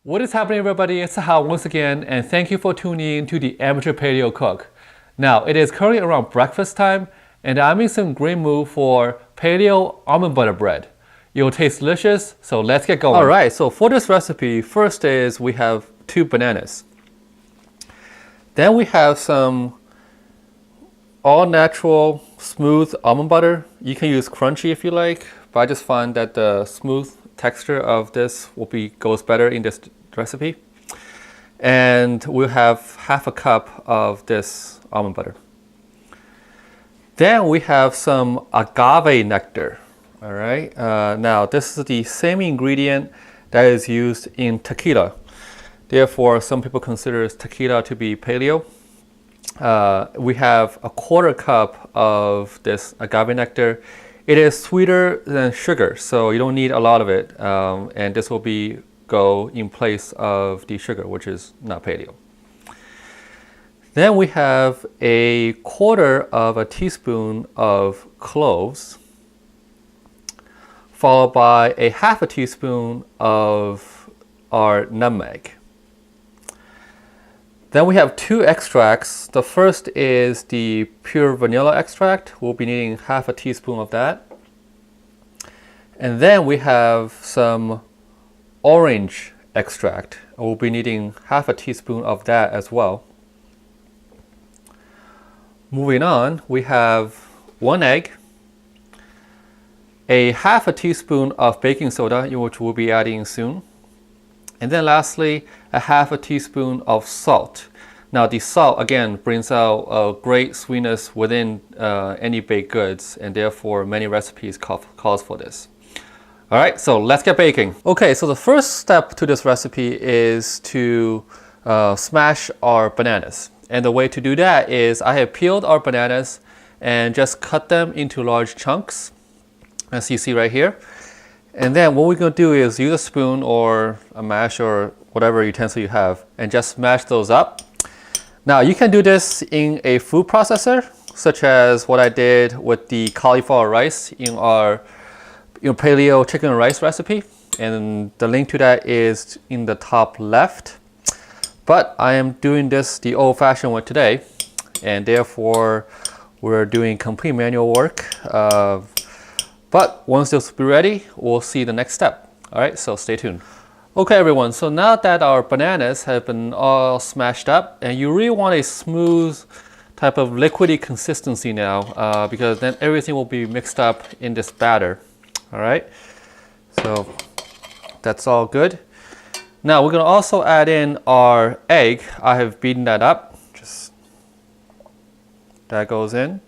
What is happening, everybody? It's Hao once again, and thank you for tuning in to the Amateur Paleo Cook. Now, it is currently around breakfast time, and I'm in some great mood for paleo almond butter bread. It will taste delicious, so let's get going. All right, so for this recipe, first is we have 2 bananas. Then we have some all-natural smooth almond butter. You can use crunchy if you like, but I just find that the smooth texture of this goes better in this recipe. And we'll have half a cup of this almond butter. Then we have some agave nectar. All right. Now this is the same ingredient that is used in tequila. Therefore, some people consider tequila to be paleo. We have a 1/4 cup of this agave nectar. It is sweeter than sugar, so you don't need a lot of it, and this will go in place of the sugar, which is not paleo. Then we have a 1/4 of a teaspoon of cloves, followed by a 1/2 teaspoon of our nutmeg. Then we have 2 extracts. The first is the pure vanilla extract. We'll be needing 1/2 teaspoon of that. And then we have some orange extract. We'll be needing 1/2 teaspoon of that as well. Moving on, we have 1 egg, a 1/2 teaspoon of baking soda, which we'll be adding soon. And then lastly, a 1/2 teaspoon of salt. Now the salt again brings out a great sweetness within any baked goods, and therefore many recipes calls for this. All right, so let's get baking. Okay, so the first step to this recipe is to smash our bananas. And the way to do that is I have peeled our bananas and just cut them into large chunks, as you see right here. And then what we're going to do is use a spoon or a mash or whatever utensil you have and just smash those up. Now you can do this in a food processor, such as what I did with the cauliflower rice in our paleo chicken and rice recipe. And the link to that is in the top left. But I am doing this the old-fashioned way today, and therefore we're doing complete manual work. But once this will be ready, we'll see the next step. All right, so stay tuned. Okay, everyone, so now that our bananas have been all smashed up, and you really want a smooth type of liquidy consistency now, because then everything will be mixed up in this batter. All right, so that's all good. Now we're gonna also add in our egg. I have beaten that up. Just that goes in.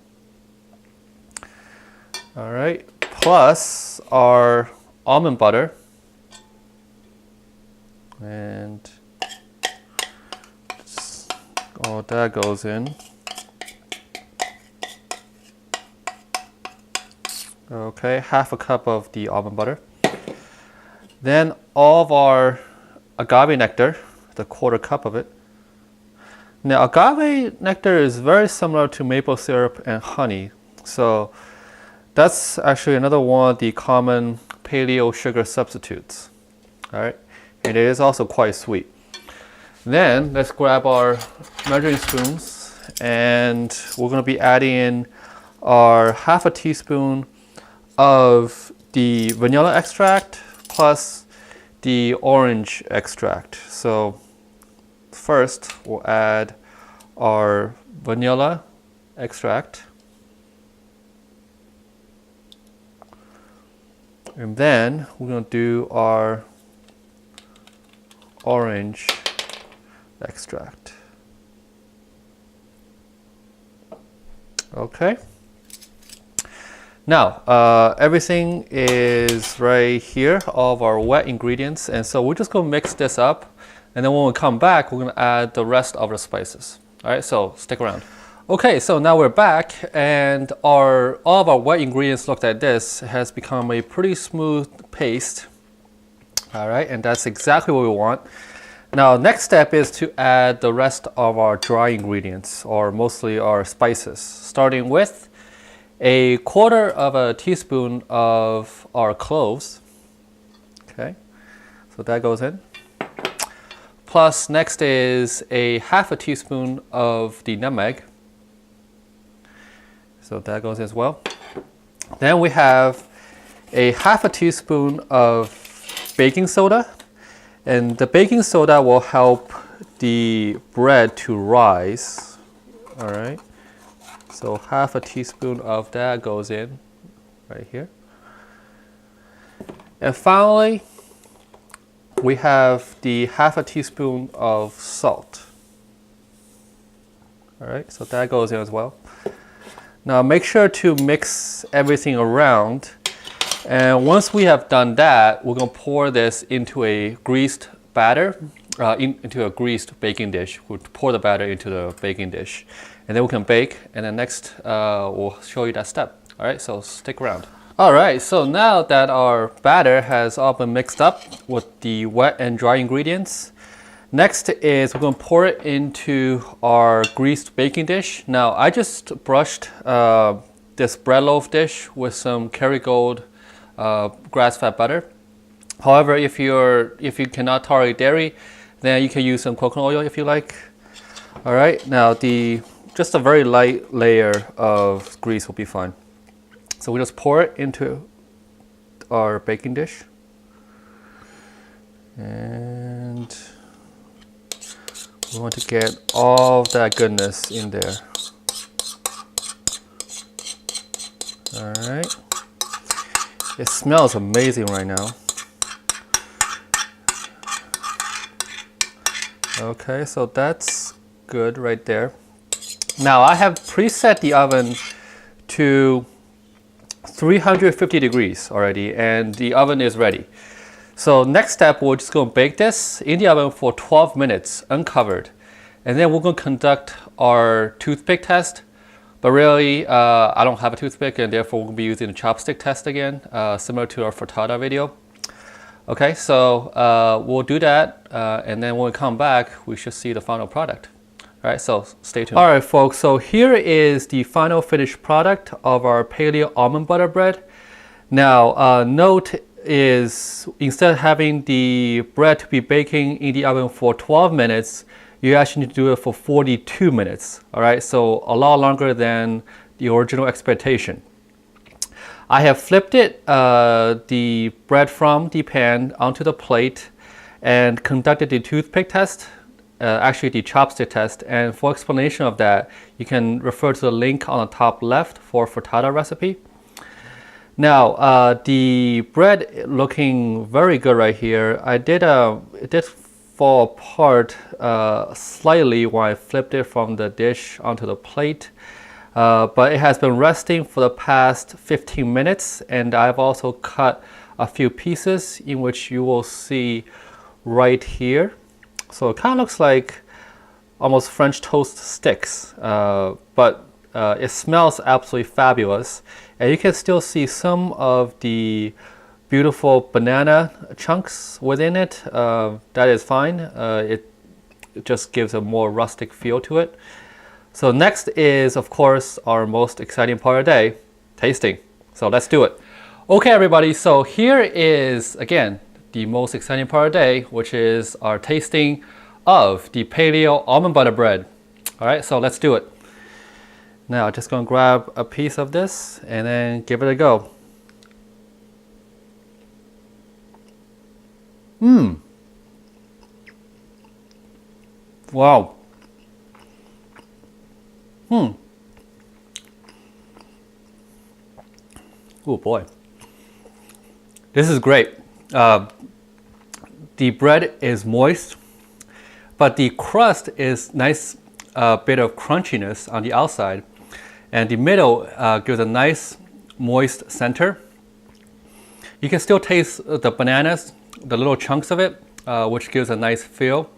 All right. Plus our almond butter, and all that goes in. Okay, 1/2 cup of the almond butter. Then all of our agave nectar, the 1/4 cup of it. Now agave nectar is very similar to maple syrup and honey, so that's actually another one of the common paleo sugar substitutes. All right, and it is also quite sweet. Then let's grab our measuring spoons, and we're going to be adding in our 1/2 teaspoon of the vanilla extract plus the orange extract. So first we'll add our vanilla extract. And then we're going to do our orange extract. Okay. Now, everything is right here, all of our wet ingredients. And so we're just going to mix this up. And then when we come back, we're going to add the rest of the spices. All right, so stick around. Okay, so now we're back, and all of our wet ingredients looked at this has become a pretty smooth paste. All right, and that's exactly what we want. Now, next step is to add the rest of our dry ingredients, or mostly our spices, starting with a 1/4 of a teaspoon of our cloves. Okay, so that goes in. plus next is a half a teaspoon of the nutmeg. So that goes as well. Then we have a half a teaspoon of baking soda, and the baking soda will help the bread to rise. All right, so half a teaspoon of that goes in right here. And finally, we have the half a teaspoon of salt. All right, so that goes in as well. Now make sure to mix everything around. And once we have done that, we're going to pour this into a greased batter, into a greased baking dish. We'll pour the batter into the baking dish. And then we can bake. And then next, we'll show you that step. All right, so stick around. All right, so now that our batter has all been mixed up with the wet and dry ingredients, next is we're going to pour it into our greased baking dish. Now, I just brushed this bread loaf dish with some Kerrygold grass-fed butter. However, if you cannot tolerate dairy, then you can use some coconut oil if you like. All right, now just a very light layer of grease will be fine. So we just pour it into our baking dish. And we want to get all that goodness in there. All right. It smells amazing right now. Okay, so that's good right there. Now I have preset the oven to 350 degrees already, and the oven is ready. So next step, we're just going to bake this in the oven for 12 minutes uncovered. And then we're going to conduct our toothpick test. But really, I don't have a toothpick, and therefore we'll be using the chopstick test again, similar to our frittata video. Okay, so we'll do that, and then when we come back, we should see the final product. All right, so stay tuned. All right, folks, so here is the final finished product of our Paleo almond butter bread. Now, note is instead of having the bread to be baking in the oven for 12 minutes, you actually need to do it for 42 minutes. All right, so a lot longer than the original expectation. I have flipped it, the bread from the pan onto the plate and conducted the toothpick test, actually the chopstick test. And for explanation of that, you can refer to the link on the top left for frittata recipe. Now, the bread looking very good right here. It did fall apart slightly when I flipped it from the dish onto the plate. But it has been resting for the past 15 minutes, and I've also cut a few pieces in which you will see right here. So it kind of looks like almost French toast sticks, but it smells absolutely fabulous. And you can still see some of the beautiful banana chunks within it. That is fine. It just gives a more rustic feel to it. So next is, of course, our most exciting part of the day, tasting. So let's do it. Okay, everybody, so here is, again, the most exciting part of the day, which is our tasting of the Paleo almond butter bread. All right, so let's do it. Now, just gonna grab a piece of this and then give it a go. Wow. Oh boy. This is great. The bread is moist, but the crust is nice bit of crunchiness on the outside, and the middle gives a nice moist center. You can still taste the bananas, the little chunks of it, which gives a nice feel.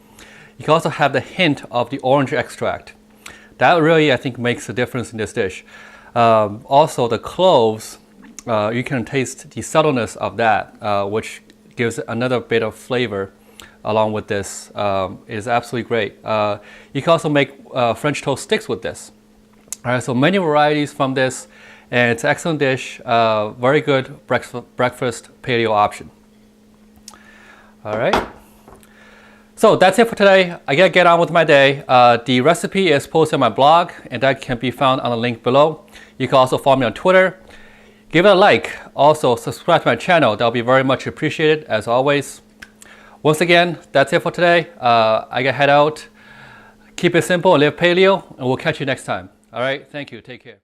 You can also have the hint of the orange extract. That really, I think, makes a difference in this dish. Also, the cloves, you can taste the subtleness of that, which gives another bit of flavor along with this. Is absolutely great. You can also make French toast sticks with this. All right, so many varieties from this, and it's an excellent dish. Very good breakfast paleo option. All right. So that's it for today. I gotta get on with my day. The recipe is posted on my blog, and that can be found on the link below. You can also follow me on Twitter. Give it a like. Also, subscribe to my channel. That'll be very much appreciated, as always. Once again, that's it for today. I gotta head out. Keep it simple and live paleo, and we'll catch you next time. All right, thank you. Take care.